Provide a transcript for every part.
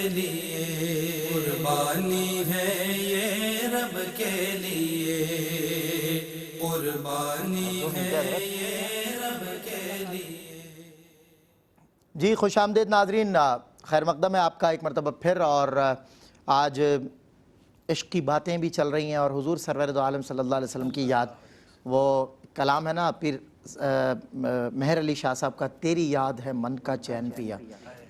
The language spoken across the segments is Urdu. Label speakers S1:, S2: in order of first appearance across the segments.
S1: لیے قربانی ہے یہ رب کے لیے قربانی ہے یہ رب کے لیے۔
S2: جی خوش آمدید ناظرین، خیر مقدم ہے آپ کا ایک مرتبہ پھر، اور آج عشق کی باتیں بھی چل رہی ہیں اور حضور سرور دو عالم صلی اللہ علیہ وسلم کی یاد، وہ کلام ہے نا پیر مہر علی شاہ صاحب کا، تیری یاد ہے من کا چین پیا،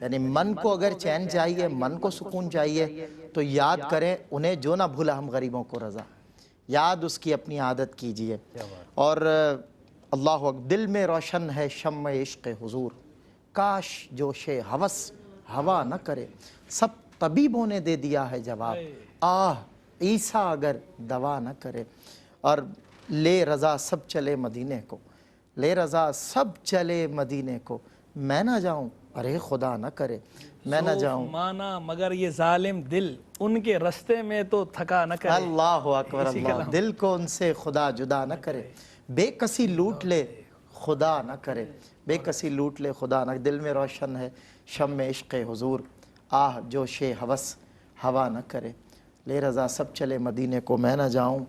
S2: یعنی من کو اگر چین چاہیے، من کو سکون چاہیے تو یاد کریں انہیں جو نہ بھولا ہم غریبوں کو رضا، یاد اس کی اپنی عادت کیجئے۔ اور اللہ اکبر، دل میں روشن ہے شمع عشق حضور، کاش جوش ہوس ہوا نہ کرے، سب طبیبوں نے دے دیا ہے جواب، آہ عیسیٰ اگر دوا نہ کرے۔ اور لے رضا سب چلے مدینے کو، لے رضا سب چلے مدینے کو، میں نہ جاؤں ارے خدا نہ کرے، میں نہ جاؤں
S3: مانا مگر یہ ظالم دل ان کے رستے میں تو تھکا نہ کرے۔
S2: اللہ اکبر اللہ، دل کو ان سے خدا جدا نہ کرے، بے کسی لوٹ لے خدا نہ کرے، بے کسی لوٹ لے خدا نہ، دل میں روشن ہے شمع عشق حضور، آہ جوش ہوس ہوا نہ کرے، لے رضا سب چلے مدینے کو، میں نہ جاؤں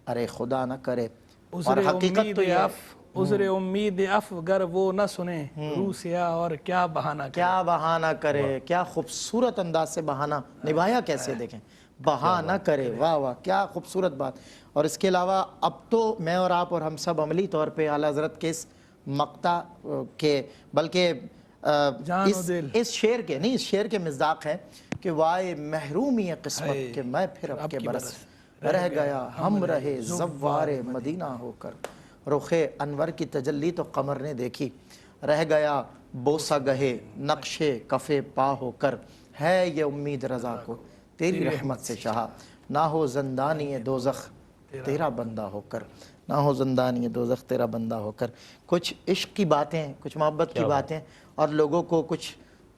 S2: ارے خدا نہ کرے۔ اور حقیقت تو یہ
S3: عذر امید اف گر وہ نہ سنے، روح سیاہ اور کیا بہانہ کرے،
S2: کیا بہانہ کرے، کیا خوبصورت انداز سے بہانہ نبھایا کیسے، دیکھیں بہانہ کرے، واہ واہ کیا خوبصورت بات۔ اور اس کے علاوہ اب تو میں اور آپ اور ہم سب عملی طور پہ اعلیٰ حضرت کے اس مقطع کے، بلکہ اس شعر کے نہیں، اس شعر کے مصداق ہیں کہ وائے محرومی قسمت کہ میں پھر اب کے برس رہ گیا ہم رہے زوار مدینہ ہو کر، رخ انور کی تجلی تو قمر نے دیکھی، رہ گیا بوسہ گہے نقش کف پا ہو کر، ہے یہ امید رضا کو تیری رحمت سے شہا، نہ ہو زندانی دوزخ تیرا بندہ ہو کر، نہ ہو زندانی دوزخ تیرا بندہ ہو کر۔ کچھ عشق کی باتیں، کچھ محبت کی باتیں، اور لوگوں کو کچھ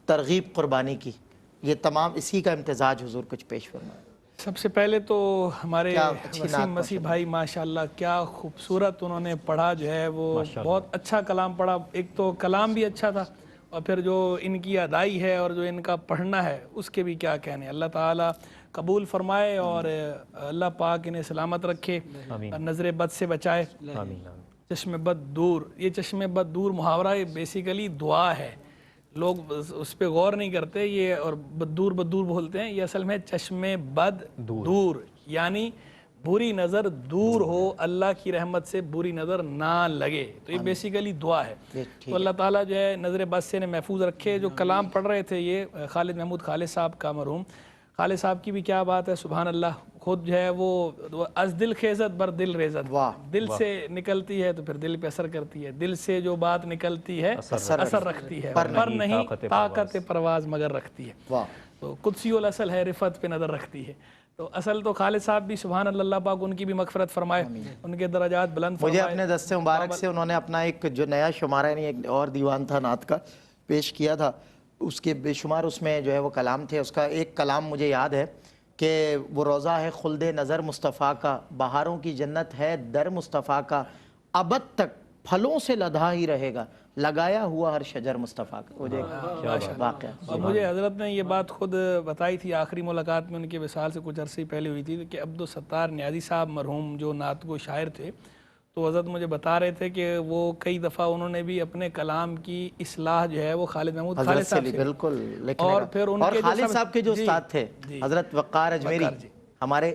S2: ترغیب قربانی کی، یہ تمام اسی کا امتزاج حضور کچھ پیش فرمائیں۔
S3: سب سے پہلے تو ہمارے وسیم مسیح بھائی ماشاءاللہ کیا خوبصورت انہوں نے پڑھا، جو ہے وہ بہت اچھا کلام پڑھا، ایک تو کلام بھی اچھا تھا اور پھر جو ان کی ادائی ہے اور جو ان کا پڑھنا ہے اس کے بھی کیا کہنے، اللہ تعالیٰ قبول فرمائے اور اللہ پاک انہیں سلامت رکھے، نظر بد سے بچائے، چشم بد دور۔ یہ چشم بد دور محاورہ بیسیکلی دعا ہے، لوگ اس پہ غور نہیں کرتے، یہ اور بدور بدور بولتے ہیں، یہ اصل میں چشم بد دور، یعنی بری نظر دور ہو، اللہ کی رحمت سے بری نظر نہ لگے، تو یہ بیسیکلی دعا ہے۔ تو اللہ تعالیٰ جو ہے نظر بد سے محفوظ رکھے۔ جو کلام پڑھ رہے تھے یہ خالد محمود خالد صاحب کا، مرحوم خالد صاحب کی بھی کیا بات ہے، سبحان اللہ، خود جو ہے وہ از دل خیزت بر دل ریزت، دل سے نکلتی ہے تو پھر دل پہ اثر کرتی ہے، دل سے جو بات نکلتی ہے اثر رکھتی ہے، پر نہیں طاقت پرواز مگر رکھتی ہے، تو قدسی الاصل ہے رفت پہ نظر رکھتی ہے۔ تو اصل تو خالد صاحب بھی سبحان اللہ، اللہ پاک ان کی بھی مغفرت فرمائے، ان کے درجات بلند فرمائے۔
S2: مجھے اپنے دست مبارک سے انہوں نے اپنا ایک جو نیا شمارہ، یعنی ایک اور دیوان تھا نعت کا پیش کیا تھا، اس کے بے شمار اس میں جو ہے وہ کلام تھے، اس کا ایک کلام مجھے یاد ہے کہ وہ روضہ ہے خلد نظر مصطفیٰ کا، بہاروں کی جنت ہے در مصطفیٰ کا، ابد تک پھلوں سے لدھا ہی رہے گا، لگایا ہوا ہر شجر مصطفیٰ کا۔ وہ واقعہ
S3: اور مجھے حضرت نے یہ بات خود بتائی تھی آخری ملاقات میں ان کے وصال سے کچھ عرصے پہلے ہوئی تھی، کہ عبدالستار نیازی صاحب مرحوم جو نعت گو شاعر تھے، تو حضرت مجھے بتا رہے تھے کہ وہ کئی دفعہ انہوں نے بھی اپنے کلام کی اصلاح جو ہے وہ خالد محمود خالد صاحب سے،
S2: بالکل،
S3: اور پھر ان کے
S2: خالد صاحب کے جو استاد تھے حضرت وقار اجمیری، ہمارے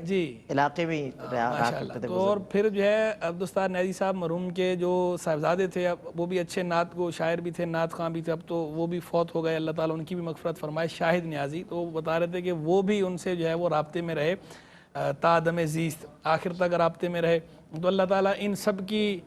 S2: علاقے میں رہا کرتے تھے،
S3: اور پھر جو ہے عبدالستار نیازی صاحب مرحوم کے جو صاحبزادے تھے، وہ بھی اچھے نعت گو شاعر بھی تھے، نعت خواں بھی تھے، اب تو وہ بھی فوت ہو گئے، اللہ تعالیٰ ان کی بھی مغفرت فرمائے، شاہد نیازی، تو وہ بتا رہے تھے کہ وہ بھی ان سے جو ہے وہ رابطے میں رہے تا دم زیست، آخر تک رابطے میں رہے۔ تو اللہ تعالیٰ ان سب کی،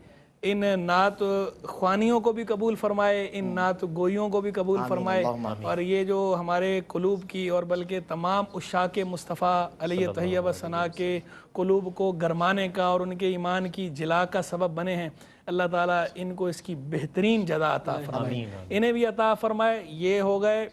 S3: ان نعت خوانیوں کو بھی قبول فرمائے، ان نعت گوئیوں کو بھی قبول فرمائے، اور یہ جو ہمارے قلوب کی اور بلکہ تمام عشاق مصطفیٰ علیہ تحیہ و ثنا کے قلوب کو گرمانے کا اور ان کے ایمان کی جلا کا سبب بنے ہیں، اللہ تعالیٰ ان کو اس کی بہترین جزا عطا فرمائے، انہیں بھی عطا فرمائے۔ یہ ہو گئے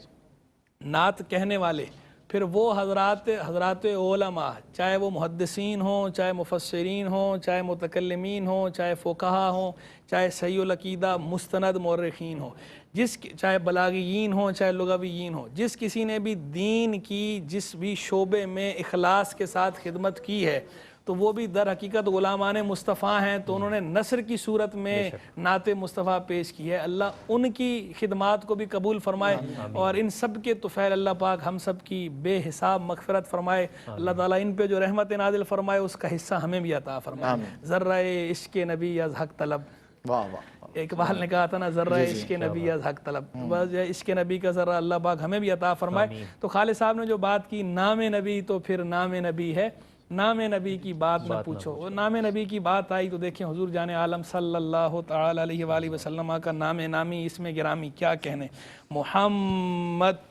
S3: نعت کہنے والے۔ پھر وہ حضرات علماء، چاہے وہ محدثین ہوں، چاہے مفسرین ہوں، چاہے متکلمین ہوں، چاہے فقہا ہوں، چاہے صحیح العقیدہ مستند مورخین ہوں، چاہے بلاغیین ہوں چاہے لغویین ہوں، جس کسی نے بھی دین کی جس بھی شعبے میں اخلاص کے ساتھ خدمت کی ہے تو وہ بھی در حقیقت غلامان مصطفیٰ ہیں، تو انہوں نے نثر کی صورت میں نعت مصطفیٰ پیش کی ہے۔ اللہ ان کی خدمات کو بھی قبول فرمائے اور ان سب کے طفیل اللہ پاک ہم سب کی بے حساب مغفرت فرمائے۔ اللہ تعالیٰ ان پہ جو رحمت نازل فرمائے اس کا حصہ ہمیں بھی عطا فرمائے۔ ذرہ عشق نبی از حق طلب،
S2: واہ واہ،
S3: اقبال نے کہا تھا نا، ذرہ عشق نبی از حق طلب، بس عشق نبی کا ذرہ اللہ پاک ہمیں بھی عطا فرمائے۔ تو خالد صاحب نے جو بات کی نام نبی، تو پھر نام نبی ہے، نام نبی کی بات نہ پوچھو۔ وہ نام نبی کی بات آئی تو دیکھیں حضور جان عالم صلی اللہ تعالی علیہ وآلہ وسلم کا نام نامی اس میں گرامی کیا کہنے، محمد،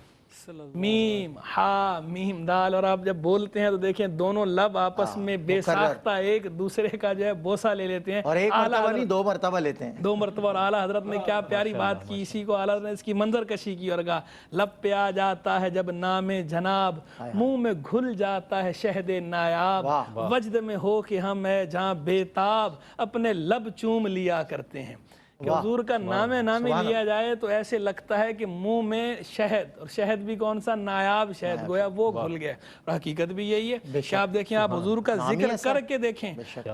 S3: میم ہا میم دال، اور آپ جب بولتے ہیں تو دیکھیں دونوں لب آپس میں بے ساختہ ایک دوسرے کا جو ہے بوسہ لے لیتے ہیں،
S2: اور ایک مرتبہ نہیں 2 مرتبہ لیتے ہیں،
S3: 2 مرتبہ۔ اور اعلیٰ حضرت نے کیا پیاری بات کی، اسی کو اعلیٰ حضرت نے اس کی منظر کشی کی اور کہا لب پہ آ جاتا ہے جب نام جناب، منہ میں گھل جاتا ہے شہد نایاب، وجد میں ہو کہ ہم ہے جہاں بےتاب، اپنے لب چوم لیا کرتے ہیں۔ کہ حضور کا نام نامی لیا جائے تو ایسے لگتا ہے کہ منہ میں شہد، اور شہد بھی کون سا، نایاب شہد، گویا وہ گھل گیا۔ اور حقیقت بھی یہی ہے کہ آپ دیکھیں، آپ حضور کا ذکر کر کے دیکھیں،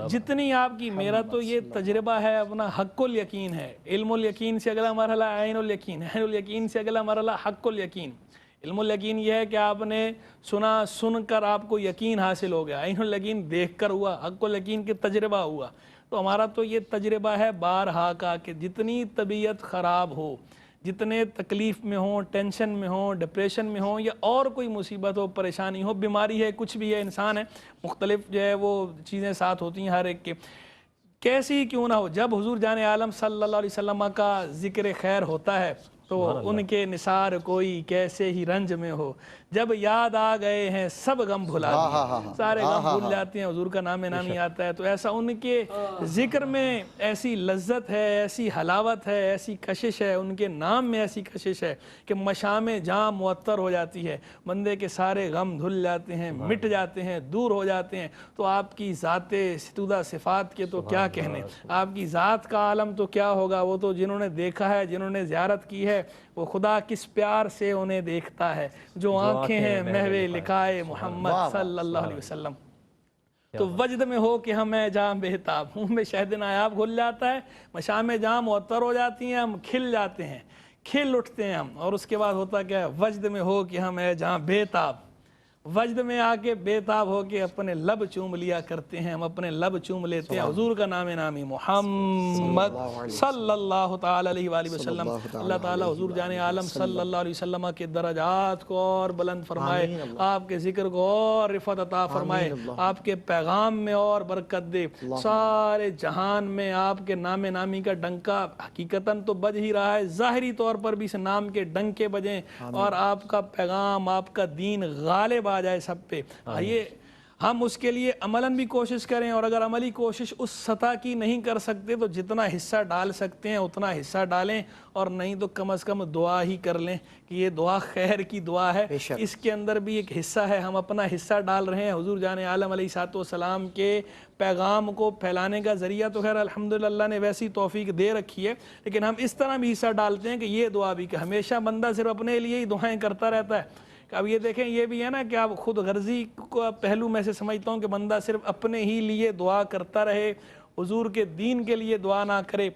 S3: جتنی آپ کی، میرا تو یہ تجربہ ہے اپنا، حق الیقین ہے۔ علم الیقین سے اگلا مرحلہ عین الیقین، عین الیقین سے اگلا مرحلہ حق الیقین۔ علم الیقین یہ ہے کہ آپ نے سنا، سن کر آپ کو یقین حاصل ہو گیا، عین الیقین دیکھ کر ہوا، حق الیقین کے تجربہ ہوا۔ تو ہمارا تو یہ تجربہ ہے بارہا کا کہ جتنی طبیعت خراب ہو، جتنے تکلیف میں ہوں، ٹینشن میں ہوں، ڈپریشن میں ہوں، یا اور کوئی مصیبت ہو، پریشانی ہو، بیماری ہے، کچھ بھی ہے، انسان ہے، مختلف جو ہے وہ چیزیں ساتھ ہوتی ہیں ہر ایک کے، کیسی کیوں نہ ہو، جب حضور جان عالم صلی اللہ علیہ وسلم کا ذکر خیر ہوتا ہے تو ان کے نثار کوئی کیسے ہی رنج میں ہو، جب یاد آ گئے ہیں سب غم بھلا دیے، سارے غم بھول جاتے ہیں، حضور کا نام نامی آتا ہے۔ تو ایسا ان کے ذکر میں ایسی لذت ہے، ایسی حلاوت ہے، ایسی کشش ہے، ان کے نام میں ایسی کشش ہے کہ مشام جاں معطر ہو جاتی ہے، بندے کے سارے غم دھل جاتے ہیں، مٹ جاتے ہیں، دور ہو جاتے ہیں۔ تو آپ کی ذات ستودہ صفات کے تو کیا کہنے، آپ کی ذات کا عالم تو کیا ہوگا، وہ تو جنہوں نے دیکھا ہے، جنہوں نے زیارت کی ہے، وہ خدا کس پیار سے انہیں دیکھتا ہے، جو آنکھیں ہیں محو لکھائے محمد صلی اللہ علیہ وسلم۔ تو وجد میں ہو کہ ہم ہے جہاں بہتاب، منہ میں شہد نایاب گھل جاتا ہے، مشام جہاں معطر ہو جاتی ہیں، ہم کھل جاتے ہیں، کھل اٹھتے ہیں ہم، اور اس کے بعد ہوتا کیا ہے، وجد میں ہو کہ ہم ہے جہاں بہتاب، وجد میں آ کے بےتاب ہو کے اپنے لب چوم لیا کرتے ہیں، ہم اپنے لب چوم لیتے ہیں حضور کا نام نامی محمد صلی اللہ تعالی علیہ وآلہ وسلم۔ اللہ تعالی حضور جان عالم صلی اللہ علیہ وسلم کے درجات کو اور بلند فرمائے، آپ کے ذکر کو اور رفعت عطا فرمائے، آپ کے پیغام میں اور برکت دے، سارے جہان میں آپ کے نام نامی کا ڈنکا حقیقتاً تو بج ہی رہا ہے، ظاہری طور پر بھی اس نام کے ڈنکے بجیں اور آپ کا پیغام، آپ کا دین غالب آ جائے سب پہ۔ آئیے ہم اس کے لیے عملاً بھی کوشش کریں، اور اگر عملی کوشش اس سطح کی نہیں کر سکتے تو جتنا حصہ ڈال سکتے ہیں اتنا حصہ ڈالیں، اور نہیں تو کم از کم دعا ہی کر لیں کہ یہ دعا خیر کی دعا ہے، اس کے اندر بھی ایک حصہ ہے، ہم اپنا حصہ ڈال رہے ہیں حضور جان عالم علیہ السلام کے پیغام کو پھیلانے کا ذریعہ تو خیر الحمدللہ اللہ نے ویسی توفیق دے رکھی ہے، لیکن ہم اس طرح بھی حصہ ڈالتے ہیں کہ یہ دعا بھی، کہ ہمیشہ بندہ صرف اپنے لیے ہی دعائیں کرتا رہتا ہے۔ اب یہ دیکھیں، یہ بھی ہے نا کہ آپ خود غرضی کو پہلو میں سے سمجھتا ہوں کہ بندہ صرف اپنے ہی لیے دعا کرتا رہے، حضور کے دین کے لیے دعا نہ کرے،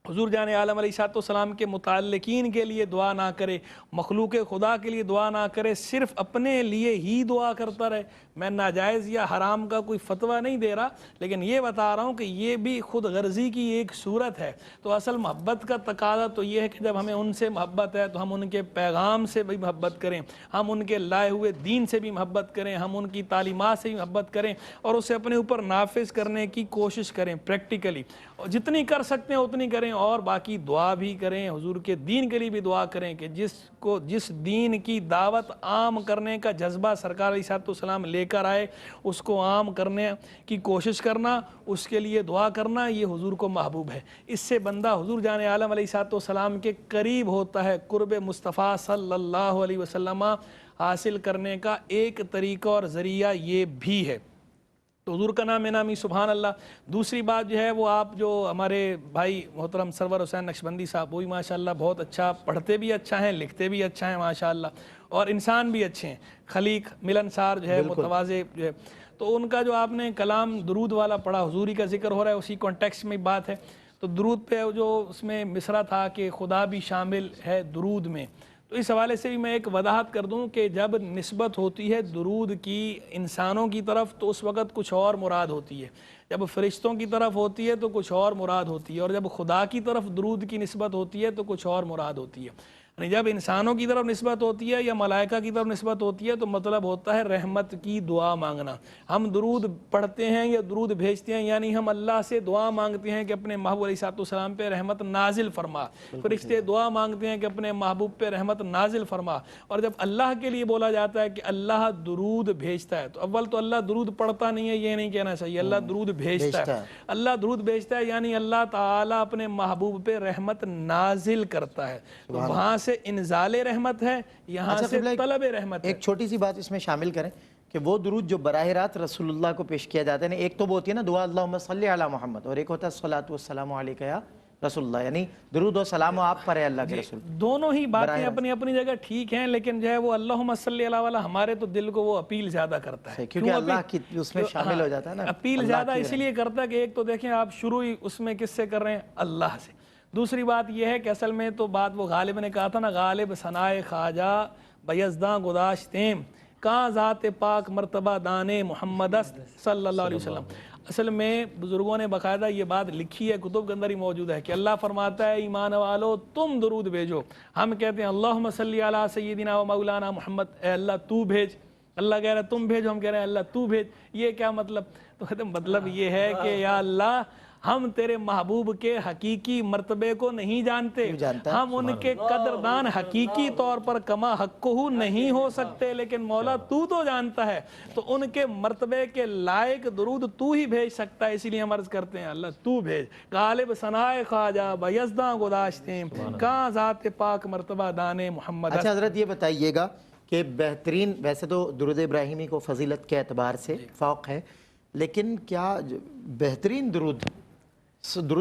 S3: حضور جان عالم علیہ السلام کے متعلقین کے لیے دعا نہ کرے، مخلوق خدا کے لیے دعا نہ کرے، صرف اپنے لیے ہی دعا کرتا رہے۔ میں ناجائز یا حرام کا کوئی فتویٰ نہیں دے رہا، لیکن یہ بتا رہا ہوں کہ یہ بھی خود غرضی کی ایک صورت ہے۔ تو اصل محبت کا تقاضا تو یہ ہے کہ جب ہمیں ان سے محبت ہے تو ہم ان کے پیغام سے بھی محبت کریں، ہم ان کے لائے ہوئے دین سے بھی محبت کریں، ہم ان کی تعلیمات سے بھی محبت کریں، اور اسے اپنے اوپر نافذ کرنے کی کوشش کریں پریکٹیکلی، اور جتنی کر سکتے ہیں اتنی کریں، اور باقی دعا بھی کریں، حضور کے دین کے لیے بھی دعا کریں کہ جس دین کی دعوت عام کرنے کا جذبہ سرکار علیہ السلام لے کر آئے، اس کو عام کرنے کی کوشش کرنا، اس کے لیے دعا کرنا، یہ حضور کو محبوب ہے۔ اس سے بندہ حضور جان عالم علیہ السلام کے قریب ہوتا ہے۔ قرب مصطفیٰ صلی اللہ علیہ وسلم حاصل کرنے کا ایک طریقہ اور ذریعہ یہ بھی ہے تو حضور کا نام نامی سبحان اللہ۔ دوسری بات جو ہے وہ آپ جو ہمارے بھائی محترم سرور حسین نقشبندی صاحب، وہی ماشاءاللہ بہت اچھا پڑھتے بھی اچھا ہیں، لکھتے بھی اچھا ہیں ماشاءاللہ، اور انسان بھی اچھے ہیں، خلیق ملنسار جو ہے، متواضع جو ہے۔ تو ان کا جو آپ نے کلام درود والا پڑھا، حضوری کا ذکر ہو رہا ہے، اسی کانٹیکسٹ میں بات ہے، تو درود پہ جو اس میں مصرع تھا کہ خدا بھی شامل ہے درود میں، تو اس حوالے سے بھی میں ایک وضاحت کر دوں کہ جب نسبت ہوتی ہے درود کی انسانوں کی طرف تو اس وقت کچھ اور مراد ہوتی ہے، جب فرشتوں کی طرف ہوتی ہے تو کچھ اور مراد ہوتی ہے، اور جب خدا کی طرف درود کی نسبت ہوتی ہے تو کچھ اور مراد ہوتی ہے۔ یعنی جب انسانوں کی طرف نسبت ہوتی ہے یا ملائکہ کی طرف نسبت ہوتی ہے تو مطلب ہوتا ہے رحمت کی دعا مانگنا۔ ہم درود پڑھتے ہیں یا درود بھیجتے ہیں یعنی ہم اللہ سے دعا مانگتے ہیں کہ اپنے محبوب علیہ الصلوۃ والسلام پہ رحمت نازل فرما، فرشتے دعا مانگتے ہیں کہ اپنے محبوب پہ رحمت نازل فرما، اور جب اللہ کے لیے بولا جاتا ہے کہ اللہ درود بھیجتا ہے، تو اول تو اللہ درود پڑھتا نہیں ہے، یہ نہیں کہنا چاہیے، اللہ درود بھیجتا ہے۔ اللہ درود بھیجتا ہے یعنی اللہ تعالیٰ اپنے محبوب پہ رحمت نازل کرتا ہے، تو وہاں سے انزال رحمت ہے، یہاں سے طلب رحمت ہے۔
S2: ایک چھوٹی سی بات اس میں شامل کریں کہ وہ درود جو براہ راست رسول اللہ کو پیش کیا جاتا ہے، ایک تو وہ ہوتی ہے نا دعا اللہم صلی علی محمد، اور ایک ہوتا ہے الصلاۃ والسلام علیک یا رسول اللہ، یعنی درود و سلام آپ پر ہے اللہ کے رسول۔
S3: دونوں ہی باتیں اپنی اپنی جگہ ٹھیک ہیں، لیکن جو ہے وہ اللہم صلی علی والا ہمارے تو دل کو وہ اپیل زیادہ کرتا ہے،
S2: کیونکہ اللہ کی اس میں شامل ہو جاتا ہے نا،
S3: اپیل زیادہ اس لیے کرتا ہے کہ ایک تو دیکھیں آپ شروع ہی اس میں کس سے کر رہے ہیں، اللہ سے۔ دوسری بات یہ ہے کہ اصل میں تو بات وہ غالب نے کہا تھا نا، غالب ثنائے خواجہ بیزداں گداشتیم کہاں ذات پاک مرتبہ دانے محمد صلی اللہ علیہ وسلم۔ اصل میں بزرگوں نے باقاعدہ یہ بات لکھی ہے، کتب کے اندر ہی موجود ہے کہ اللہ فرماتا ہے ایمان والو تم درود بھیجو، ہم کہتے ہیں اللہم صلی علی سیدنا و مولانا محمد، اے اللہ تو بھیج، اللہ کہہ رہا ہے تم بھیجو، ہم کہہ رہے ہیں اللہ تو بھیج، یہ کیا مطلب؟ تو مطلب یہ ہے کہ یا اللہ ہم تیرے محبوب کے حقیقی مرتبے کو نہیں جانتے، ہم ان کے قدردان حقیقی طور پر کما حقہ نہیں ہو سکتے، لیکن مولا تو جانتا ہے، تو ان کے مرتبے کے لائق درود تو ہی بھیج سکتا ہے، اسی لیے ہم عرض کرتے ہیں اللہ تو بھیج۔ غالب ثنائے خواجہ بیزداں گداشتیم کہاں ذات پاک مرتبہ دانے محمد۔
S2: اچھا حضرت یہ بتائیے گا کہ بہترین، ویسے تو درود ابراہیمی کو فضیلت کے اعتبار سے فوق ہے، لیکن کیا بہترین درود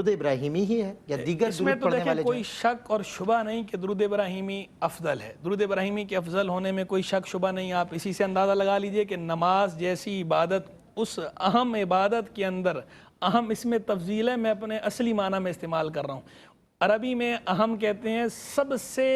S2: ابراہیمی ہی ہے یا دیگر درود پڑھنے والے؟
S3: کوئی شک اور شبہ نہیں کہ درود ابراہیمی افضل ہے، درود ابراہیمی کے افضل ہونے میں کوئی شک شبہ نہیں۔ آپ اسی سے اندازہ لگا لیجئے کہ نماز جیسی عبادت، اس اہم عبادت کے اندر اہم، اس میں تفضیل ہے، میں اپنے اصلی معنی میں استعمال کر رہا ہوں۔ عربی میں اہم کہتے ہیں سب سے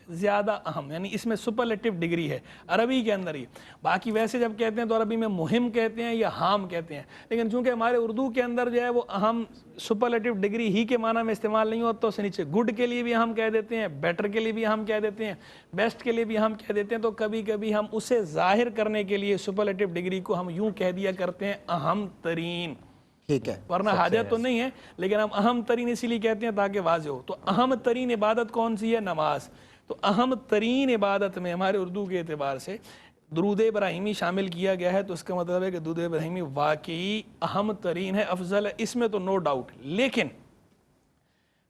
S3: زیادہ اہم، یعنی اس میں سپرلیٹو ڈگری ہے عربی کے اندر ہی۔ باقی ویسے جب کہتے ہیں تو عربی میں مہم کہتے ہیں یا ہام کہتے ہیں، لیکن چونکہ ہمارے اردو کے اندر جو ہے وہ اہم سپرلیٹو ڈگری ہی کے معنی میں استعمال نہیں ہوتا، اس سے نیچے گڈ کے لیے بھی ہم کہہ دیتے ہیں، بیٹر کے لیے بھی ہم کہہ دیتے ہیں، بیسٹ کے لیے بھی ہم کہہ دیتے ہیں، تو کبھی کبھی ہم اسے ظاہر کرنے کے لیے سپرلیٹو ڈگری کو ہم یوں کہہ دیا کرتے ہیں اہم ترین،
S2: ٹھیک ہے،
S3: ورنہ حاجت تو نہیں ہے، لیکن ہم اہم ترین اسی لیے کہتے ہیں تاکہ واضح ہو۔ تو اہم ترین عبادت کون سی ہے؟ نماز۔ تو اہم ترین عبادت میں ہمارے اردو کے اعتبار سے درود ابراہیمی شامل کیا گیا ہے، تو اس کا مطلب ہے کہ درود ابراہیمی واقعی اہم ترین ہے، افضل ہے، اس میں تو نو ڈاؤٹ۔ لیکن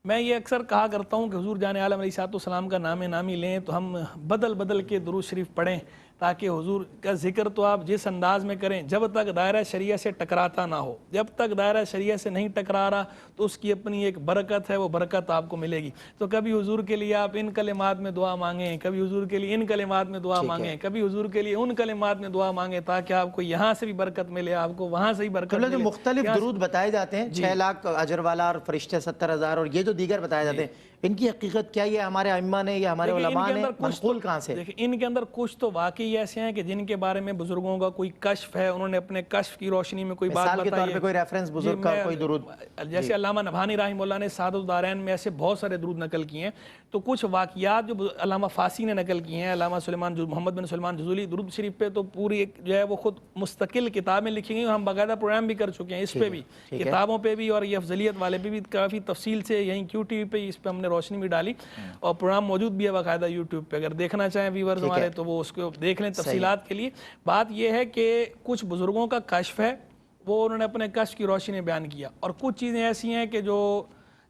S3: میں یہ اکثر کہا کرتا ہوں کہ حضور جان عالم علیہ الصلوۃ والسلام کا نام نامی لیں تو ہم بدل بدل کے درود شریف پڑھیں، تاکہ حضور کا ذکر تو آپ جس انداز میں کریں جب تک دائرہ شریعہ سے ٹکراتا نہ ہو، جب تک دائرہ شریعہ سے نہیں ٹکرا رہا تو اس کی اپنی ایک برکت ہے، وہ برکت آپ کو ملے گی۔ تو کبھی حضور کے لیے آپ ان کلمات میں دعا مانگیں، کبھی حضور کے لیے ان کلمات میں دعا مانگیں، کبھی حضور کے لیے ان کلمات میں دعا مانگیں، تاکہ آپ کو یہاں سے بھی برکت ملے، آپ کو وہاں سے بھی برکت ملے۔
S2: جو مختلف درود بتائے جاتے ہیں، 6 لاکھ اجر والا اور فرشتے 70,000 اور یہ جو دیگر بتائے جاتے ہیں، ان کی حقیقت کیا؟ یہ ہمارے ائمہ نے یا ہمارے علماء نے منقول کہاں سے؟
S3: دیکھیں ان کے اندر کچھ تو واقعی ایسے ہیں کہ جن کے بارے میں بزرگوں کا کوئی کشف ہے، انہوں نے اپنے کشف کی روشنی میں کوئی بات بتائی ہے،
S2: مثال کے طور پہ کوئی ریفرنس بزرگ کا کوئی درود،
S3: جیسے علامہ نبھانی رحمہ اللہ نے سعادت الدارین میں ایسے بہت سارے درود نقل کیے ہیں، تو کچھ واقعات جو علامہ فاسی نے نقل کیے ہیں، علامہ محمد بن سلیمان جزولی، درود شریف پہ تو پوری ایک جو ہے وہ خود مستقل کتابیں لکھی گئی، ہم باقاعدہ پروگرام بھی کر چکے ہیں اس پہ بھی، کتابوں پہ بھی، اور یہ افضلیت والے پہ بھی کافی تفصیل سے، یہیں کیو ٹی وی پہ اس پہ ہم نے روشنی بھی ڈالی، اور پروگرام موجود بھی ہے باقاعدہ یوٹیوب پہ، اگر دیکھنا چاہیں ویورز ہمارے تو وہ اس کو دیکھ لیں تفصیلات کے لیے۔ بات یہ ہے کہ کچھ بزرگوں کا کشف ہے، وہ انہوں نے اپنے کشف کی روشنی میں بیان کیا، اور کچھ چیزیں ایسی ہیں کہ جو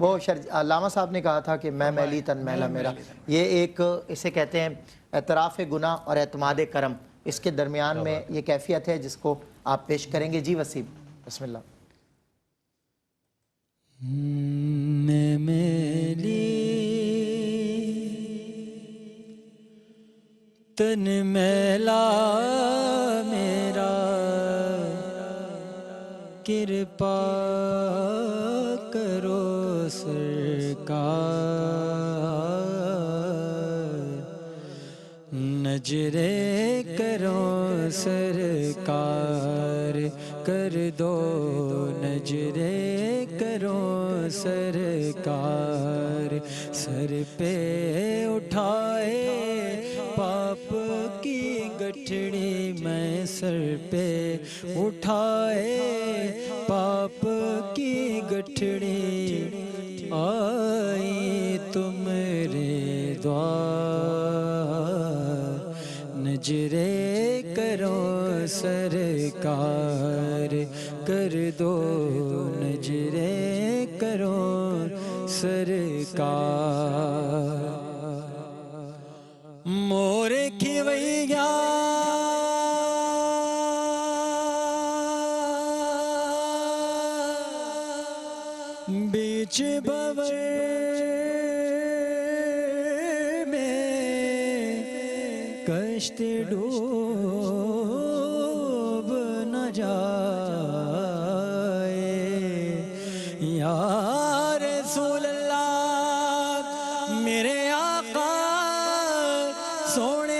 S2: وہ علامہ صاحب نے کہا تھا کہ میں میلی تن میلا میرا، یہ ایک اسے کہتے ہیں اعتراف گناہ اور اعتماد کرم، اس کے درمیان میں یہ کیفیت ہے جس کو آپ پیش کریں گے۔ جی وسیم، بسم اللہ۔
S1: میں میلی تن میلا میرا، کرپا کرو سرکار، نظریں کرو سرکار، کر دو نظریں کرو سرکار، سر پہ اٹھائے پاپ کی گٹھڑی میں، سر پہ اٹھائے پاپ کی گٹھڑی، آئی تمہارے دوار، نظریں کرو سرکار، کر دو نظریں کرو سرکار، مور کھویا بیچ بور میں، کشت ڈوب نہ جائے، یا رسول اللہ میرے آقا سونے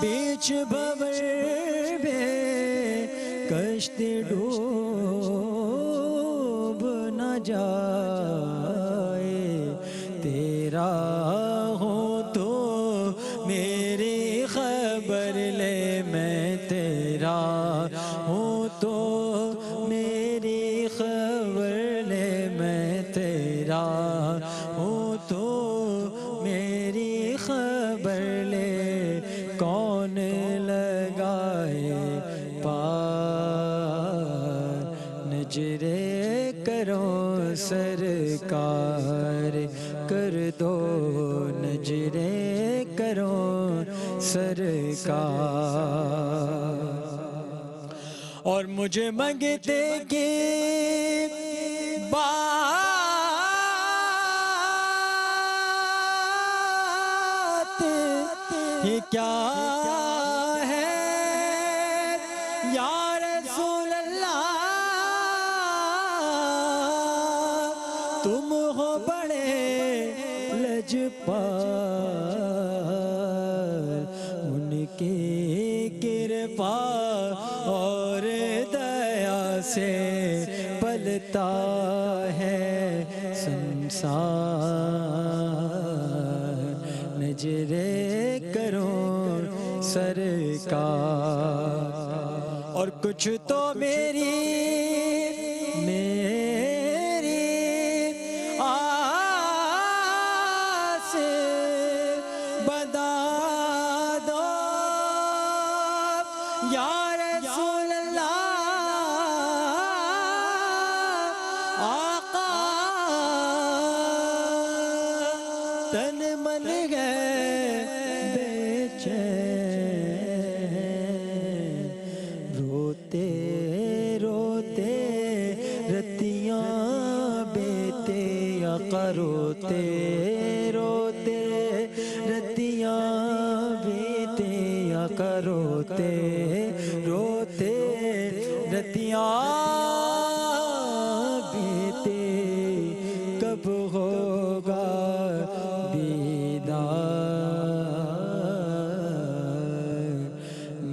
S1: بیچ بور میں، کشت ڈوب نہ جائے، تیرا ہوں تو میری خبر لے، میں تیرا ہوں تو میری خبر لے، میں تیرا ہوں تو میری خبر لے، کون لگائے پار، نظریں کرو سرکار، کر دو نظریں کرو سرکار، اور مجھے منگتے کی بات یہ کیا ہے یا رسول اللہ، تم ہو بڑے لجپال، ان کی کرپا اور دیا سے پلتا ہے سنسار، نظریں کرو سرکار، اور کچھ تو میری آس بدا دو یا رسول اللہ، آقا تن من گئے بے چین، روتے روتے رتیاں بیتے، آقا روتے روتے رتیاں بیتے، آقا روتے روتے رتیاں بیتے، کب ہوگا دیدار،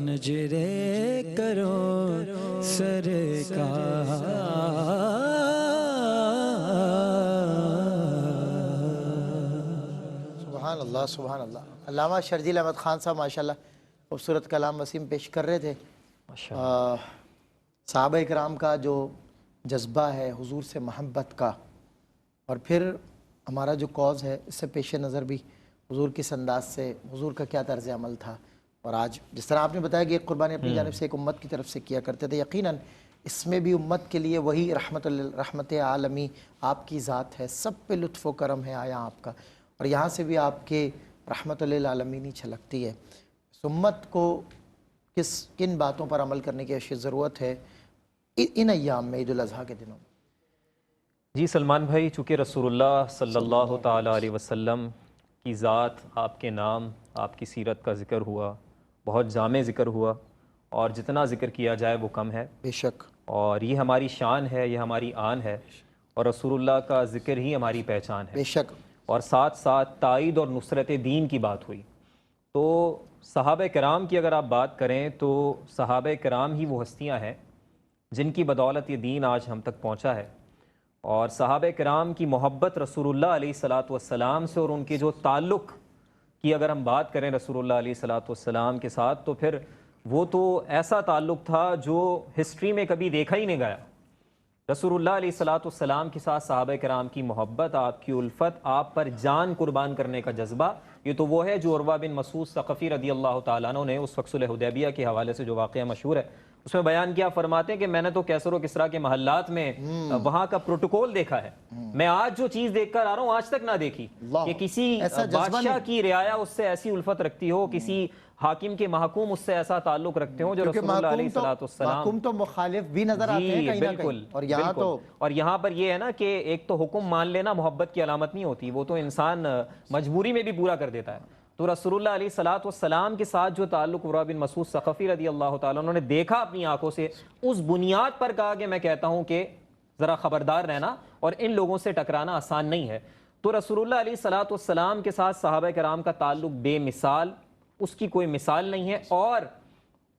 S1: نظریں کرو سرکار،
S2: سبحان اللہ سبحان اللہ۔ علامہ شرجیل احمد خان صاحب ماشاءاللہ خوبصورت کلام وسیم پیش کر رہے تھے۔ صحابہ اکرام کا جو جذبہ ہے حضور سے محبت کا، اور پھر ہمارا جو کاز ہے اس سے پیش نظر بھی حضور کس انداز سے، حضور کا کیا طرز عمل تھا، اور آج جس طرح آپ نے بتایا کہ ایک قربانی اپنی جانب سے ایک امت کی طرف سے کیا کرتے تھے، یقیناً اس میں بھی امت کے لیے وہی رحمت عالمی آپ کی ذات ہے، سب پہ لطف و کرم ہے آیا آپ کا، اور یہاں سے بھی آپ کے رحمت للعالمین ہی چھلکتی ہے۔ اس امت کو کن باتوں پر عمل کرنے کی اشد ضرورت ہے ان ایام میں، عید الاضحیٰ کے دنوں میں؟
S4: جی سلمان بھائی، چونکہ رسول اللہ صلی اللہ تعالیٰ علیہ وسلم کی ذات، آپ کے نام، آپ کی سیرت کا ذکر ہوا، بہت جامع ذکر ہوا، اور جتنا ذکر کیا جائے وہ کم ہے،
S2: بے شک،
S4: اور یہ ہماری شان ہے، یہ ہماری آن ہے، اور رسول اللہ کا ذکر ہی ہماری پہچان ہے،
S2: بے شک،
S4: اور ساتھ ساتھ تائید اور نصرت دین کی بات ہوئی۔ تو صحابہ کرام کی اگر آپ بات کریں تو صحابہ کرام ہی وہ ہستیاں ہیں جن کی بدولت یہ دین آج ہم تک پہنچا ہے، اور صحابہ کرام کی محبت رسول اللہ علیہ الصلاۃ والسلام سے، اور ان کے جو تعلق کی اگر ہم بات کریں رسول اللہ علیہ الصلاۃ والسلام کے ساتھ، تو پھر وہ تو ایسا تعلق تھا جو ہسٹری میں کبھی دیکھا ہی نہیں گیا۔ رسول اللہ علیہ الصلاۃ والسلام کے ساتھ صحابہ کرام کی محبت، آپ کی الفت، آپ پر جان قربان کرنے کا جذبہ، یہ تو وہ ہے جو عروہ بن مسعود ثقفی رضی اللہ تعالیٰ عنہ نے اس وقت صلح حدیبیہ کے حوالے سے جو واقعہ مشہور ہے اس میں بیان کیا، فرماتے ہیں کہ میں نے تو کیسر و کسریٰ کے محلات میں وہاں کا پروٹوکول دیکھا ہے، میں آج جو چیز دیکھ کر آ رہا ہوں آج تک نہ دیکھی کہ کسی بادشاہ کی رعایا اس سے ایسی الفت رکھتی ہو، کسی حاکم کے محکوم اس سے ایسا تعلق رکھتے ہوں جو رسول اللہ علیہ السلام،
S2: محکوم تو مخالف بھی نظر آتے ہیں کہیں نہ کہیں، اور یہاں تو،
S4: اور یہاں پر یہ ہے نا کہ ایک تو حکم مان لینا محبت کی علامت نہیں ہوتی، وہ تو انسان مجبوری میں بھی پورا کر دیتا ہے۔ تو رسول اللہ علیہ الصلوۃ والسلام کے ساتھ جو تعلق عروہ بن مسعود ثقفی رضی اللہ تعالیٰ انہوں نے دیکھا اپنی آنکھوں سے، اس بنیاد پر کہا کہ میں کہتا ہوں کہ ذرا خبردار رہنا اور ان لوگوں سے ٹکرانا آسان نہیں ہے۔ تو رسول اللہ علیہ الصلوۃ والسلام کے ساتھ صحابہ کرام کا تعلق بے مثال، اس کی کوئی مثال نہیں ہے، اور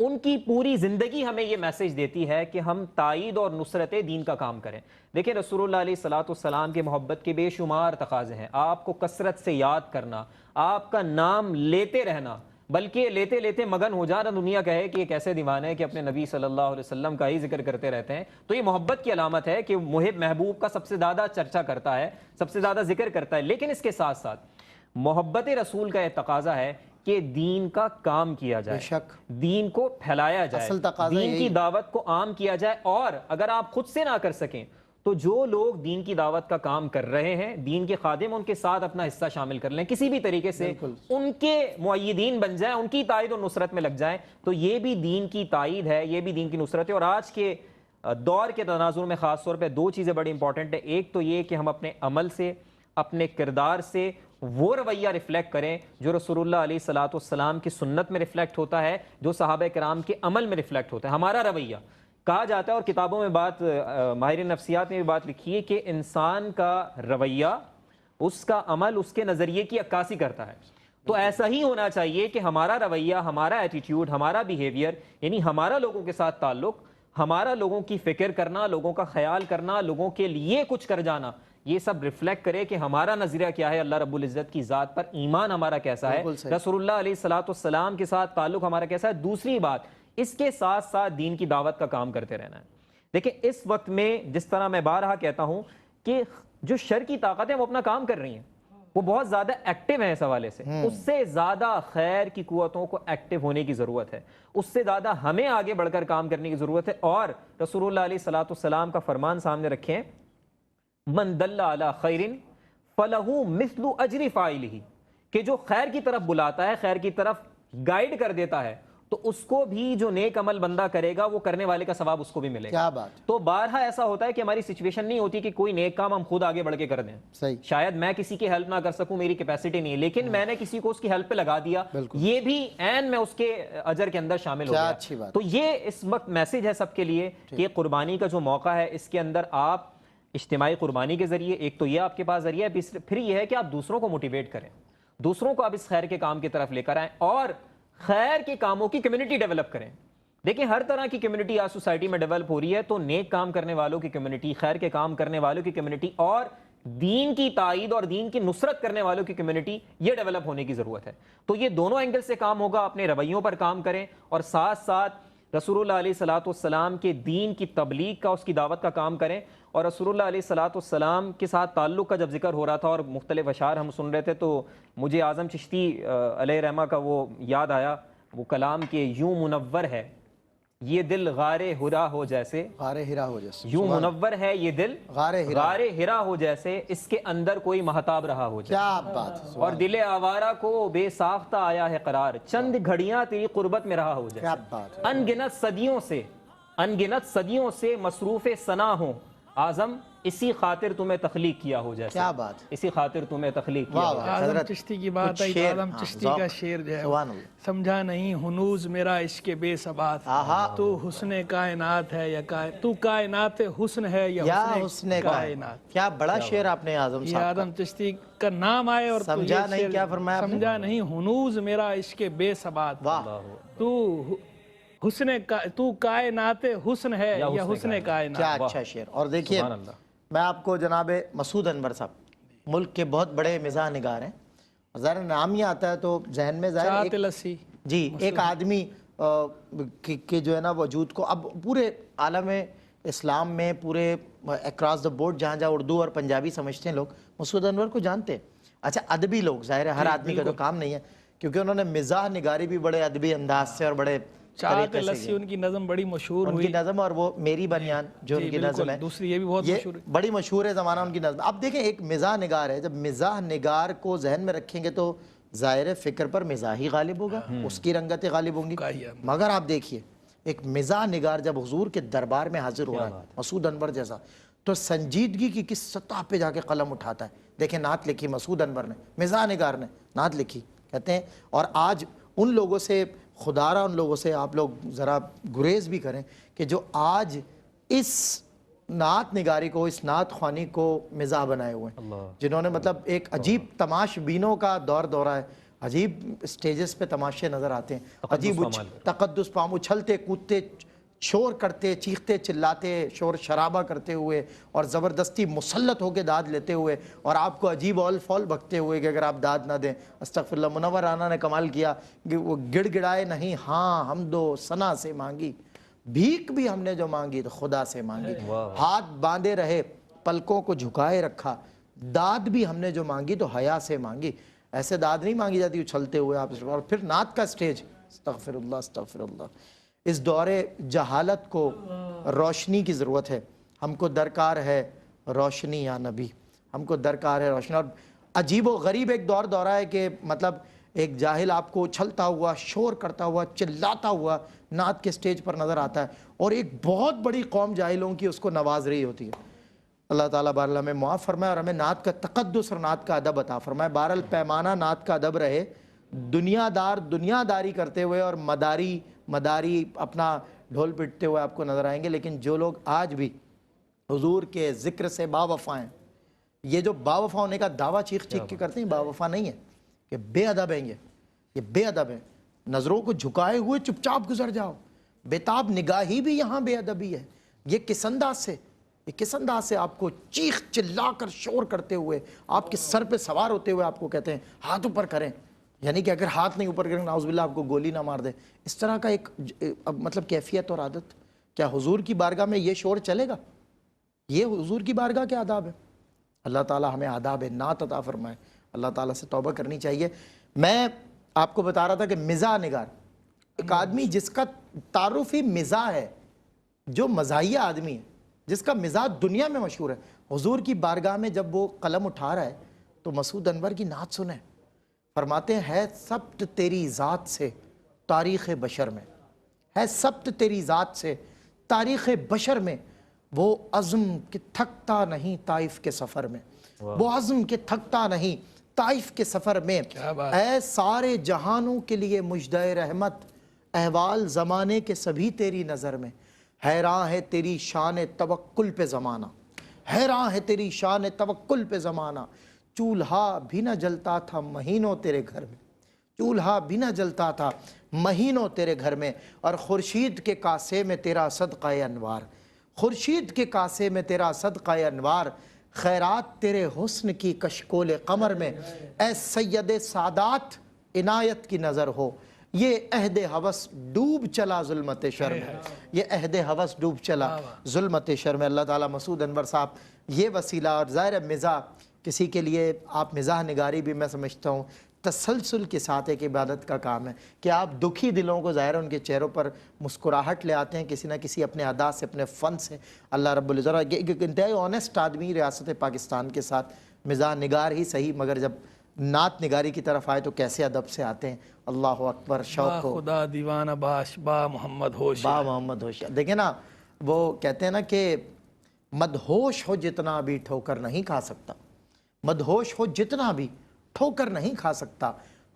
S4: ان کی پوری زندگی ہمیں یہ میسج دیتی ہے کہ ہم تائید اور نصرت دین کا کام کریں۔ دیکھیں رسول اللہ علیہ الصلوۃ والسلام کے محبت کے بے شمار تقاضے ہیں، آپ کو کثرت سے یاد کرنا، آپ کا نام لیتے رہنا، بلکہ لیتے لیتے مگن ہو جانا، دنیا کہے کہ یہ کیسے دیوانے ہیں کہ اپنے نبی صلی اللہ علیہ وسلم کا ہی ذکر کرتے رہتے ہیں۔ تو یہ محبت کی علامت ہے کہ محب محبوب کا سب سے زیادہ چرچا کرتا ہے، سب سے زیادہ ذکر کرتا ہے، لیکن اس کے ساتھ ساتھ محبت رسول کا یہ تقاضا ہے کہ دین کا کام کیا جائے، دین کو پھیلایا جائے، دین کی دعوت کو عام کیا جائے، اور اگر آپ خود سے نہ کر سکیں تو جو لوگ دین کی دعوت کا کام کر رہے ہیں، دین کے خادم، ان کے ساتھ اپنا حصہ شامل کر لیں، کسی بھی طریقے سے ان کے مؤیدین بن جائیں، ان کی تائید اور نصرت میں لگ جائیں، تو یہ بھی دین کی تائید ہے، یہ بھی دین کی نصرت ہے۔ اور آج کے دور کے تناظر میں خاص طور پہ دو چیزیں بڑی امپورٹنٹ ہیں، ایک تو یہ کہ ہم اپنے عمل سے، اپنے کردار سے وہ رویہ ریفلیکٹ کریں جو رسول اللہ علیہ الصلوۃ والسلام کی سنت میں ریفلیکٹ ہوتا ہے، جو صحابہ کرام کے عمل میں ریفلیکٹ ہوتا ہے، ہمارا رویہ۔ کہا جاتا ہے اور کتابوں میں بات، ماہرین نفسیات نے بھی بات لکھی ہے کہ انسان کا رویہ، اس کا عمل اس کے نظریے کی عکاسی کرتا ہے۔ تو ایسا ہی ہونا چاہیے کہ ہمارا رویہ، ہمارا ایٹیٹیوڈ، ہمارا بیہیویئر، یعنی ہمارا لوگوں کے ساتھ تعلق، ہمارا لوگوں کی فکر کرنا، لوگوں کا خیال کرنا، لوگوں کے لیے کچھ کر جانا، یہ سب ریفلیکٹ کرے کہ ہمارا نظریہ کیا ہے اللہ رب العزت کی ذات پر، ایمان ہمارا کیسا ہے، رسول اللہ علیہ الصلوۃ والسلام کے ساتھ تعلق ہمارا کیسا ہے۔ دوسری بات، اس کے ساتھ ساتھ دین کی دعوت کا کام کرتے رہنا ہے۔ دیکھیں اس وقت میں جس طرح میں بارہا کہتا ہوں کہ جو شر کی طاقتیں وہ اپنا کام کر رہی ہیں، وہ بہت زیادہ ایکٹیو ہیں اس حوالے سے، اس سے زیادہ خیر کی قوتوں کو ایکٹیو ہونے کی ضرورت ہے، اس سے زیادہ ہمیں آگے بڑھ کر کام کرنے کی ضرورت ہے۔ اور رسول اللہ علیہ الصلوۃ والسلام کا فرمان سامنے رکھیں، من دل علی خیر فلہ مثل اجر فاعلہ، کہ جو خیر کی طرف بلاتا ہے، خیر کی طرف گائیڈ کر دیتا ہے، تو اس کو بھی جو نیک عمل بندہ کرے گا وہ کرنے والے کا ثواب اس کو بھی ملے گا۔
S2: کیا بات!
S4: تو بارہا ایسا ہوتا ہے کہ ہماری سچویشن نہیں ہوتی کہ کوئی نیک کام ہم خود آگے بڑھ کے کر دیں، شاید میں کسی کی ہیلپ نہ کر سکوں، میری کیپیسٹی نہیں ہے، لیکن میں نے کسی کو اس کی ہیلپ پہ لگا دیا، یہ بھی عین میں اس کے اجر کے اندر شامل ہو گیا۔ تو یہ اس وقت میسج ہے سب کے لیے کہ قربانی کا جو موقع ہے، اس کے اندر آپ اجتماعی قربانی کے ذریعے، ایک تو یہ آپ کے پاس ذریعہ ہے، پھر یہ ہے کہ آپ دوسروں کو موٹیویٹ کریں، دوسروں کو آپ اس خیر کے کام کی طرف لے کر آئیں، اور خیر کے کاموں کی کمیونٹی ڈیولپ کریں۔ دیکھیں ہر طرح کی کمیونٹی آج سوسائٹی میں ڈیولپ ہو رہی ہے، تو نیک کام کرنے والوں کی کمیونٹی، خیر کے کام کرنے والوں کی کمیونٹی، اور دین کی تائید اور دین کی نصرت کرنے والوں کی کمیونٹی، یہ ڈیولپ ہونے کی ضرورت ہے۔ تو یہ دونوں اینگل سے کام ہوگا، اپنے رویوں پر کام کریں، اور ساتھ ساتھ رسول اللہ علیہ الصلوۃ والسلام کے دین کی تبلیغ کا، اس کی دعوت کا کام کریں. اور رسول اللہ علیہ الصلوۃ والسلام کے ساتھ تعلق کا جب ذکر ہو رہا تھا اور مختلف اشعار ہم سن رہے تھے تو مجھے اعظم چشتی علیہ رحمہ کا وہ یاد آیا، وہ کلام کہ یوں منور ہے یہ دل غار ہرا ہو جیسے،
S2: غار ہرا ہو جیسے،
S4: یوں منور ہے یہ دل
S2: غار
S4: ہرا ہو جیسے، اس کے اندر کوئی مہتاب رہا ہو جائے.
S2: کیا بات ہے،
S4: اور دل آوارہ کو بے ساختہ آیا ہے قرار، چند گھڑیاں تیری قربت میں رہا ہو جائے.
S2: کیا بات ہے.
S4: انگنت صدیوں سے مصروف ثنا ہوں اعظم، اسی خاطر تمہیں تخلیق کیا ہو جیسے.
S2: کیا بات ہے.
S4: اسی خاطر تمہیں تخلیق کیا ہو.
S3: اعظم چشتی کی بات آئی تو اعظم چشتی کا شعر جو ہے سمجھا نہیں ہنوز میرا عشق بے ثبات، تو حسن کائنات ہے یا تو کائنات حسن ہے یا حسن کائنات.
S2: کیا بڑا شعر آپ نے اعظم
S3: یہ
S2: صاحب
S3: اعظم چشتی کا نام آئے اور
S2: سمجھا نہیں کیا فرمایا آپ نے؟
S3: سمجھا نہیں ہنوز میرا عشق بے ثبات، تو کائنات حسن ہے یا حسن کائنات.
S2: کیا اچھا شعر. اور دیکھیے میں آپ کو جناب مسعود انور صاحب ملک کے بہت بڑے مزاح نگار ہیں، ظاہر نام ہی آتا ہے تو ذہن میں ظاہر جی ایک آدمی کے جو ہے نا وجود کو اب پورے عالم اسلام میں پورے اکراس دا بورڈ جہاں جہاں اردو اور پنجابی سمجھتے ہیں لوگ مسعود انور کو جانتے ہیں. اچھا ادبی لوگ، ظاہر ہے ہر آدمی کا تو کام نہیں ہے کیونکہ انہوں نے مزاح نگاری بھی بڑے ادبی انداز سے اور بڑے
S3: چاہت لسی ان کی نظم بڑی مشہور ہوئی،
S2: ان کی نظم، اور وہ میری بنیان جو ان کی نظم ہے
S3: دوسری یہ بھی بہت مشہور ہے،
S2: بڑی مشہور ہے زمانہ ان کی نظم. اب دیکھیں ایک مزاح نگار ہے، جب مزاح نگار کو ذہن میں رکھیں گے تو ظاہر فکر پر مزاح ہی غالب ہوگا، اس کی رنگتیں غالب ہوں گی. مگر آپ دیکھیے ایک مزاح نگار جب حضور کے دربار میں حاضر ہو رہا ہے مسعود انور جیسا تو سنجیدگی کی کس سطح پہ جا کے قلم اٹھاتا ہے. دیکھیں نعت لکھی مسعود انور نے، مزاح نگار نے نعت لکھی، کہتے ہیں. اور آج ان لوگوں سے خدا را ان لوگوں سے آپ لوگ ذرا گریز بھی کریں کہ جو آج اس نعت نگاری کو، اس نعت خوانی کو مزاح بنائے ہوئے ہیں، جنہوں نے مطلب ایک عجیب تماش بینوں کا دور دورہ ہے، عجیب سٹیجز پہ تماشے نظر آتے ہیں، عجیب تقدس پام اچھلتے کودتے شور کرتے چیختے چلاتے شور شرابہ کرتے ہوئے اور زبردستی مسلط ہو کے داد لیتے ہوئے اور آپ کو عجیب اول فول بکتے ہوئے کہ اگر آپ داد نہ دیں. استغفراللہ. منور رانا نے کمال کیا کہ وہ گڑ گڑائے نہیں، ہاں حمد و ثنا سے مانگی، بھیک بھی ہم نے جو مانگی تو خدا سے مانگی، ہاتھ باندھے رہے پلکوں کو جھکائے رکھا، داد بھی ہم نے جو مانگی تو حیا سے مانگی. ایسے داد نہیں مانگی جاتی اچھلتے ہوئے آپ. اور پھر نعت کا سٹیج، استغفراللہ استغفراللہ. اس دور جہالت کو روشنی کی ضرورت ہے، ہم کو درکار ہے روشنی یا نبی، ہم کو درکار ہے روشنی. اور عجیب و غریب ایک دور دورہ ہے کہ مطلب ایک جاہل آپ کو اچھلتا ہوا شور کرتا ہوا چلاتا ہوا نعت کے سٹیج پر نظر آتا ہے اور ایک بہت بڑی قوم جاہلوں کی اس کو نواز رہی ہوتی ہے. اللہ تعالیٰ بہرحال ہمیں معاف فرمائے اور ہمیں نعت کا تقدس اور نعت کا ادب عطا فرمائے. بہرحال پیمانہ نعت کا ادب رہے، دنیا داری کرتے ہوئے اور مداری اپنا ڈھول پٹتے ہوئے آپ کو نظر آئیں گے. لیکن جو لوگ آج بھی حضور کے ذکر سے با وفا ہیں، یہ جو با وفا ہونے کا دعویٰ چیخ چیخ کے کرتے ہیں، با وفا نہیں ہے، کہ بے ادب ہیں، یہ بے ادب ہیں. نظروں کو جھکائے ہوئے چپ چاپ گزر جاؤ، بےتاب نگاہی بھی یہاں بے ادبی ہے. یہ کس انداز سے آپ کو چیخ چلا کر شور کرتے ہوئے آپ کے سر پہ سوار ہوتے ہوئے آپ کو کہتے ہیں ہاتھ اوپر کریں، یعنی کہ اگر ہاتھ نہیں اوپر کریں نعوذ باللہ آپ کو گولی نہ مار دے. اس طرح کا ایک مطلب کیفیت اور عادت، کیا حضور کی بارگاہ میں یہ شور چلے گا؟ یہ حضور کی بارگاہ کے آداب ہے. اللہ تعالی ہمیں آداب نعت عطا فرمائے. اللہ تعالیٰ سے توبہ کرنی چاہیے. میں آپ کو بتا رہا تھا کہ مزاح نگار ایک آدمی جس کا تعارف ہی مزاح ہے، جو مزاحیہ آدمی ہے، جس کا مزاح دنیا میں مشہور ہے، حضور کی بارگاہ میں جب وہ قلم اٹھا رہا ہے تو مسعود انور کی نعت سنیں. فرماتے ہیں ہے ثبت تیری ذات سے تاریخ بشر میں، ہے ثبت تیری ذات سے تاریخ بشر میں، وہ عزم کہ تھکتا نہیں طائف کے سفر میں، وہ عزم کہ تھکتا نہیں طائف کے سفر میں. اے سارے جہانوں کے لیے مجدہ رحمت، احوال زمانے کے سبھی تیری نظر میں. حیراں ہے تیری شان توکل پہ زمانہ، حیراں ہے تیری شان توکل پہ زمانہ. چولہا بھی نہ جلتا تھا مہینوں تیرے گھر میں، چولہا بھی نہ جلتا تھا مہینوں تیرے گھر میں. اور خورشید کے کاسے میں تیرا صدقہ انوار، خورشید کے کاسے میں تیرا صدقہ انوار. خیرات تیرے حسن کی کشکول قمر میں، اے سید سادات عنایت کی نظر ہو. یہ عہد ہوس ڈوب چلا ظلمت شر میں، یہ عہد ہوس ڈوب چلا ظلمت شر میں۔ اللہ تعالیٰ مسعود انور صاحب یہ وسیلہ، اور ظاہر مزاح کسی کے لیے آپ مزاح نگاری بھی میں سمجھتا ہوں تسلسل کے ساتھ ایک عبادت کا کام ہے کہ آپ دکھی دلوں کو ظاہر ان کے چہروں پر مسکراہٹ لے آتے ہیں کسی نہ کسی اپنے ادا سے، اپنے فن سے۔ اللہ رب العزت ایک انتہائی آنیسٹ آدمی ریاست پاکستان کے ساتھ مزاح نگار ہی صحیح، مگر جب نعت نگاری کی طرف آئے تو کیسے ادب سے آتے ہیں۔ اللہ اکبر، شوق کو
S3: خدا دیوانہ باش با محمد ہوش،
S2: با محمد ہوش۔ دیکھیں نا وہ کہتے ہیں نا کہ مدہوش ہو جتنا بھی ٹھوکر نہیں کھا سکتا، مدہوش ہو جتنا بھی ٹھوکر نہیں کھا سکتا،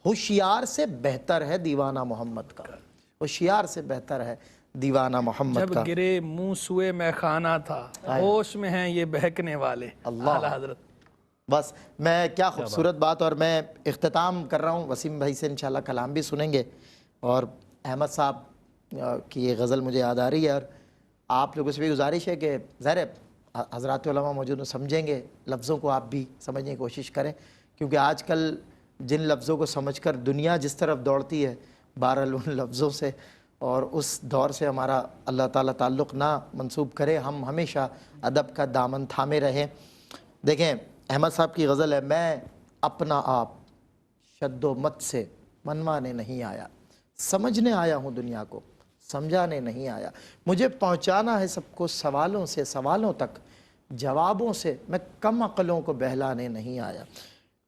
S2: ہوشیار سے بہتر ہے دیوانہ محمد کا، ہوشیار سے بہتر ہے دیوانہ محمد کا۔
S3: جب گرے منہ سوئے میں خانہ تھا، ہوش میں ہیں یہ بہکنے والے۔
S2: اللہ
S3: حضرت
S2: بس میں کیا خوبصورت بات، اور میں اختتام کر رہا ہوں، وسیم بھائی سے انشاءاللہ کلام بھی سنیں گے، اور احمد صاحب کی یہ غزل مجھے یاد آ رہی ہے، اور آپ لوگوں سے بھی گزارش ہے کہ ظاہر حضرات علماء موجود ہیں، سمجھیں گے لفظوں کو، آپ بھی سمجھنے کی کوشش کریں، کیونکہ آج کل جن لفظوں کو سمجھ کر دنیا جس طرف دوڑتی ہے، بہرحال ان لفظوں سے اور اس دور سے ہمارا اللہ تعالیٰ تعلق نہ منسوب کرے، ہم ہمیشہ ادب کا دامن تھامے رہیں۔ دیکھیں احمد صاحب کی غزل ہے، میں اپنا آپ شد و مت سے منوانے نہیں آیا، سمجھنے آیا ہوں دنیا کو، سمجھانے نہیں آیا، مجھے پہنچانا ہے سب کو سوالوں سے، سوالوں تک جوابوں سے، میں کم عقلوں کو بہلانے نہیں آیا،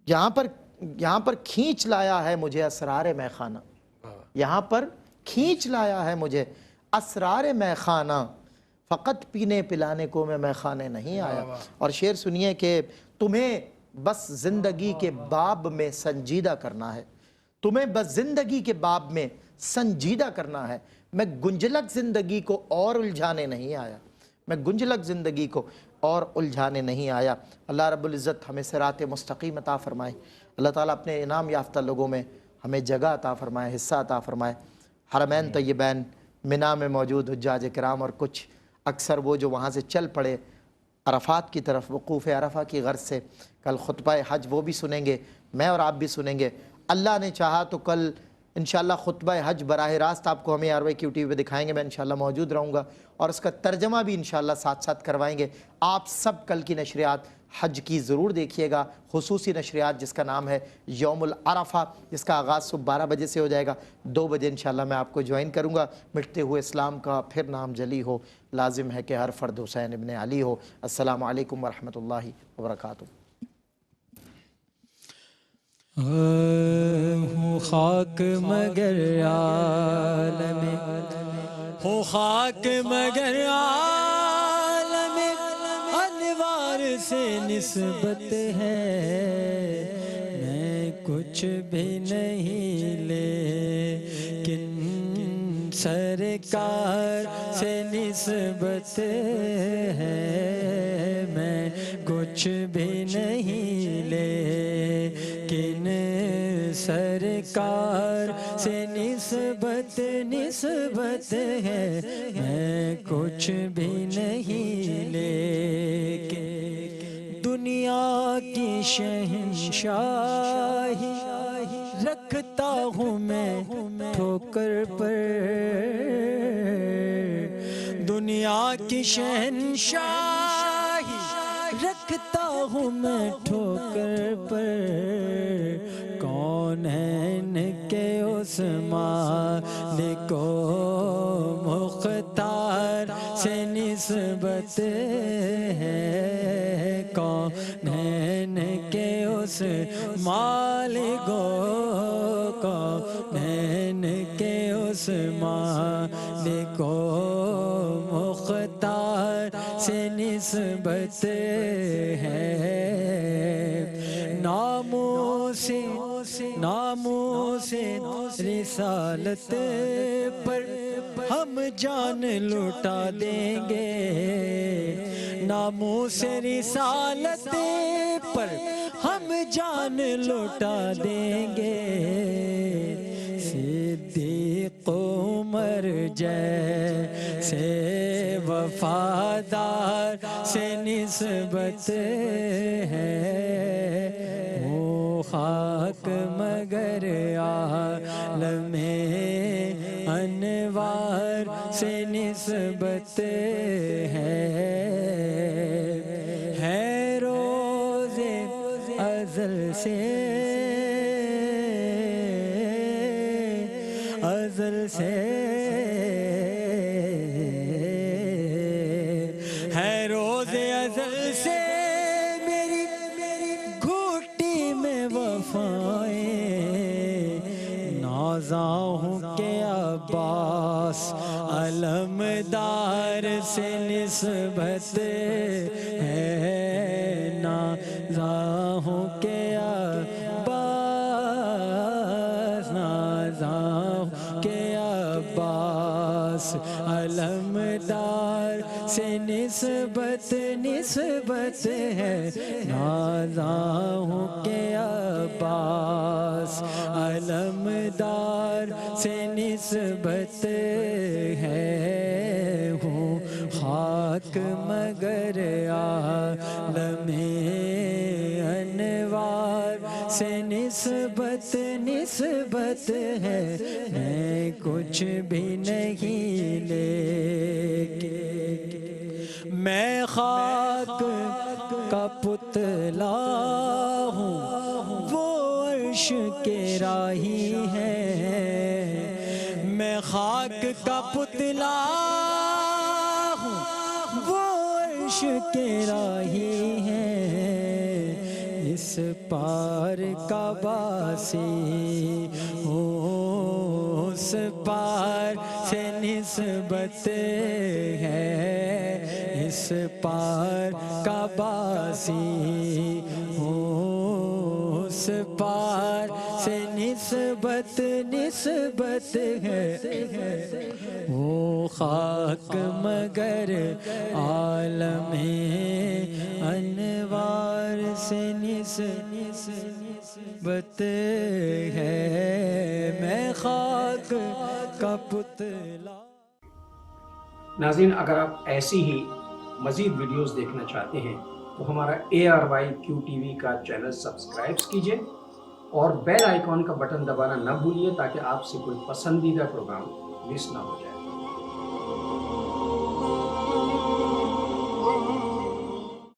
S2: یہاں پر کھینچ لایا ہے مجھے اسرار میں خانہ، یہاں پر کھینچ لایا ہے مجھے اسرار میں خانہ، فقط پینے پلانے کو میں خانے نہیں آیا۔ اور شعر سنیے کہ تمہیں بس زندگی کے باب میں سنجیدہ کرنا ہے، تمہیں بس زندگی کے باب میں سنجیدہ کرنا ہے، میں گنجلک زندگی کو اور الجھانے نہیں آیا، میں گنجلک زندگی کو اور الجھانے نہیں آیا۔ اللہ رب العزت ہمیں صراط مستقیم عطا فرمائے، اللہ تعالیٰ اپنے انعام یافتہ لوگوں میں ہمیں جگہ عطا فرمائے، حصہ عطا فرمائے۔ حرمین طیبین منا میں موجود حجاج کرام، اور کچھ اکثر وہ جو وہاں سے چل پڑے عرفات کی طرف وقوف عرفہ کی غرض سے، کل خطبہ حج وہ بھی سنیں گے، میں اور آپ بھی سنیں گے۔ اللہ نے چاہا تو کل انشاءاللہ خطبہ حج براہ راست آپ کو ہمیں RYQ TV پہ دکھائیں گے، میں انشاءاللہ موجود رہوں گا، اور اس کا ترجمہ بھی انشاءاللہ ساتھ ساتھ کروائیں گے۔ آپ سب کل کی نشریات حج کی ضرور دیکھیے گا، خصوصی نشریات جس کا نام ہے یوم العرفہ، جس کا آغاز صبح 12 بجے سے ہو جائے گا، 2 بجے انشاءاللہ میں آپ کو جوائن کروں گا۔ مٹتے ہوئے اسلام کا پھر نام جلی ہو، لازم ہے کہ ہر فرد حسین ابن علی ہو۔ السلام علیکم ورحمۃ اللہ وبرکاتہ۔
S1: ہوں خاک مگر عالم، ہوں خاک مگر عالم انوار سے نسبت ہے، میں کچھ بھی نہیں لیکن سرکار سے نسبت ہے، میں کچھ بھی نہیں لیکن سرکار سے نسبت ہے، میں کچھ بھی نہیں لیکن دنیا کی شہنشاہی رکھتا ہوں میں ٹھوکر پر، دنیا کی شہنشاہی رکھتا ہوں میں ٹھوکر پر، کونین کے اس مالک کو مختار سے نسبت ہے، کونین کے اس مالک کو، کونین کے اس مالک کو مختار سے نسبت ہے، ناموس رسالت پر ہم جان لٹا دیں گے، ناموس رسالت پر ہم جان لٹا دیں گے، صدیق عمر جیسے وفادار سے نسبت ہے، خاک مگر عالم انوار سے نسبت ہے روز ازل سے ہے روز ازل سے میری گھوٹی میں وفائیں نازاں ہوں کہ عباس علمدار سے نسبت ہے نازاں ہوں کہ عباس نازاں کہ عباس علمدار سے نسبت ہے نازاں ہوں کہ عباس علمدار سے نسبت ہے ہوں خاک مگر عالم انوار سے نسبت ہے میں کچھ بھی نہیں لیکن میں خاک کا پتلا ہوں وہ عرش کے راہی ہے میں خاک کا پتلا ہوں وہ عرش کے راہی ہے اس پار کا باسی ہوں اس پار سے نسبت ہے اس پار کا باسی ہوں اس پار سے نسبت ہے وہ خاک مگر عالم انوار سے نسبت ہے میں خاک کا پتلا.
S5: ناظرین، اگر آپ ایسی ہی مزید ویڈیوز دیکھنا چاہتے ہیں تو ہمارا ARYQTV کا چینل سبسکرائب کیجئے اور بیل آئیکن کا بٹن دبانا نہ بھولیے تاکہ آپ سے کوئی پسندیدہ پروگرام مس نہ ہو جائے.